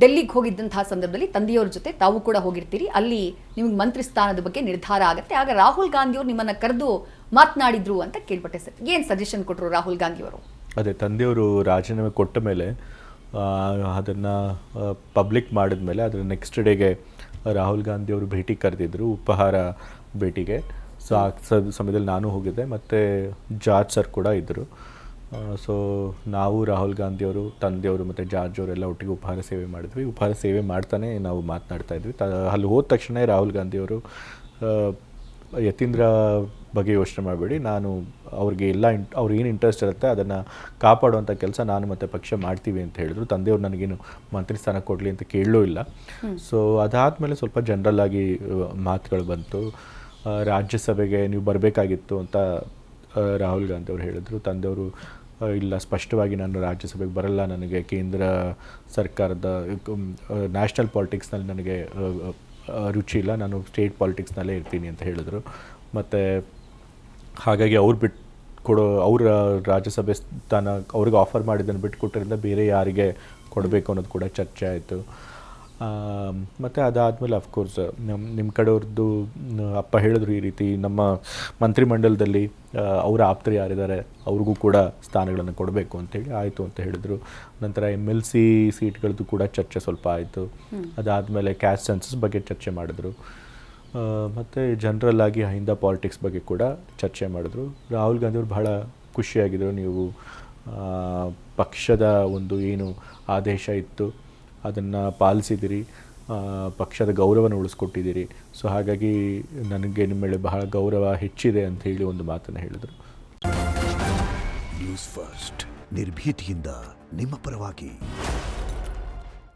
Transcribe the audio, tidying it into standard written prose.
ಡೆಲ್ಲಿಗೆ ಹೋಗಿದ್ದಂತಹ ಸಂದರ್ಭದಲ್ಲಿ ತಂದೆಯವರ ಜೊತೆ ತಾವು ಕೂಡ ಹೋಗಿರ್ತೀರಿ, ಅಲ್ಲಿ ನಿಮ್ಗೆ ಮಂತ್ರಿ ಸ್ಥಾನದ ಬಗ್ಗೆ ನಿರ್ಧಾರ ಆಗುತ್ತೆ. ಆಗ ರಾಹುಲ್ ಗಾಂಧಿಯವರು ನಿಮ್ಮನ್ನ ಕರೆದು ಮಾತನಾಡಿದ್ರು ಅಂತ ಕೇಳ್ಪಟ್ಟೆ ಸರ್. ಏನು ಸಜೆಷನ್ ಕೊಟ್ಟರು ರಾಹುಲ್ ಗಾಂಧಿಯವರು? ಅದೇ ತಂದೆಯವರು ರಾಜೀನಾಮೆ ಕೊಟ್ಟ ಮೇಲೆ ಅದನ್ನು ಪಬ್ಲಿಕ್ ಮಾಡಿದ ಮೇಲೆ ಅದರ ನೆಕ್ಸ್ಟ್ ಡೇಗೆ ರಾಹುಲ್ ಗಾಂಧಿಯವರು ಭೇಟಿ ಕರೆದಿದ್ದರು, ಉಪಹಾರ ಭೇಟಿಗೆ. ಸೊ ಆ ಸಮಯದಲ್ಲಿ ನಾನು ಹೋಗಿದ್ದೆ, ಮತ್ತು ಜಾರ್ಜ್ ಸರ್ ಕೂಡ ಇದ್ದರು. ಸೊ ನಾವು ರಾಹುಲ್ ಗಾಂಧಿಯವರು, ತಂದೆಯವರು ಮತ್ತು ಜಾರ್ಜ್ ಅವರೆಲ್ಲ ಒಟ್ಟಿಗೆ ಉಪಹಾರ ಸೇವೆ ಮಾಡಿದ್ವಿ. ಉಪಹಾರ ಸೇವೆ ಮಾಡ್ತಾನೆ ನಾವು ಮಾತನಾಡ್ತಾ ಇದ್ವಿ. ಅಲ್ಲಿ ಹೋದ ತಕ್ಷಣ ರಾಹುಲ್ ಗಾಂಧಿಯವರು ಯತೀಂದ್ರ ಬಗ್ಗೆ ಯೋಚನೆ ಮಾಡಬೇಡಿ, ನಾನು ಅವ್ರಿಗೆ ಎಲ್ಲ ಅವ್ರು ಏನು ಇಂಟ್ರೆಸ್ಟ್ ಇರುತ್ತೆ ಅದನ್ನು ಕಾಪಾಡುವಂಥ ಕೆಲಸ ನಾನು ಮತ್ತು ಪಕ್ಷ ಮಾಡ್ತೀವಿ ಅಂತ ಹೇಳಿದ್ರು. ತಂದೆಯವರು ನನಗೇನು ಮಂತ್ರಿ ಸ್ಥಾನ ಕೊಡಲಿ ಅಂತ ಕೇಳಲೂ ಇಲ್ಲ. ಸೊ ಅದಾದಮೇಲೆ ಸ್ವಲ್ಪ ಜನರಲ್ಲಾಗಿ ಮಾತುಗಳು ಬಂತು. ರಾಜ್ಯಸಭೆಗೆ ನೀವು ಬರಬೇಕಾಗಿತ್ತು ಅಂತ ರಾಹುಲ್ ಗಾಂಧಿ ಅವರು ಹೇಳಿದರು. ತಂದೆಯವರು ಇಲ್ಲ, ಸ್ಪಷ್ಟವಾಗಿ ನಾನು ರಾಜ್ಯಸಭೆಗೆ ಬರಲ್ಲ, ನನಗೆ ಕೇಂದ್ರ ಸರ್ಕಾರದ ನ್ಯಾಷನಲ್ ಪಾಲಿಟಿಕ್ಸ್ನಲ್ಲಿ ನನಗೆ ರುಚಿ ಇಲ್ಲ, ನಾನು ಸ್ಟೇಟ್ ಪಾಲಿಟಿಕ್ಸ್ನಲ್ಲೇ ಇರ್ತೀನಿ ಅಂತ ಹೇಳಿದರು. ಮತ್ತು ಹಾಗಾಗಿ ಅವ್ರ ರಾಜ್ಯಸಭೆ ಸ್ಥಾನ ಅವ್ರಿಗೆ ಆಫರ್ ಮಾಡಿದ್ದನ್ನು ಬಿಟ್ಟು ಕೊಟ್ಟರಿಂದ ಬೇರೆ ಯಾರಿಗೆ ಕೊಡಬೇಕು ಅನ್ನೋದು ಕೂಡ ಚರ್ಚೆ ಆಯಿತು. ಮತ್ತು ಅದಾದಮೇಲೆ ಅಫ್ಕೋರ್ಸ್ ನಿಮ್ಮ ಕಡೆಯವ್ರದ್ದು ಅಪ್ಪ ಹೇಳಿದ್ರು, ಈ ರೀತಿ ನಮ್ಮ ಮಂತ್ರಿಮಂಡಲದಲ್ಲಿ ಅವರ ಆಪ್ತರು ಯಾರಿದ್ದಾರೆ ಅವ್ರಿಗೂ ಕೂಡ ಸ್ಥಾನಗಳನ್ನು ಕೊಡಬೇಕು ಅಂತೇಳಿ. ಆಯಿತು ಅಂತ ಹೇಳಿದರು. ನಂತರ MLC ಸೀಟ್ಗಳದ್ದು ಕೂಡ ಚರ್ಚೆ ಸ್ವಲ್ಪ ಆಯಿತು. ಅದಾದಮೇಲೆ ಕ್ಯಾಸ್ಟ್ ಸೆನ್ಸಸ್ ಬಗ್ಗೆ ಚರ್ಚೆ ಮಾಡಿದ್ರು. ಮತ್ತು ಜನರಲ್ ಆಗಿ ಅಹಿಂದ ಪಾಲಿಟಿಕ್ಸ್ ಬಗ್ಗೆ ಕೂಡ ಚರ್ಚೆ ಮಾಡಿದ್ರು. ರಾಹುಲ್ ಗಾಂಧಿಯವರು ಬಹಳ ಖುಷಿಯಾಗಿದ್ದರು. ನೀವು ಪಕ್ಷದ ಒಂದು ಏನು ಆದೇಶ ಇತ್ತು ಅದನ್ನು ಪಾಲಿಸಿದಿರಿ, ಪಕ್ಷದ ಗೌರವನ ಉಳಿಸ್ಕೊಟ್ಟಿದ್ದೀರಿ. ಸೊ ಹಾಗಾಗಿ ನನಗೆ ನಿಮ್ಮ ಮೇಲೆ ಬಹಳ ಗೌರವ ಹೆಚ್ಚಿದೆ ಅಂತ ಹೇಳಿ ಒಂದು ಮಾತನ್ನು ಹೇಳಿದರು. ನ್ಯೂಸ್ ಫಸ್ಟ್, ನಿರ್ಭೀತಿಯಿಂದ ನಿಮ್ಮ ಪರವಾಗಿ.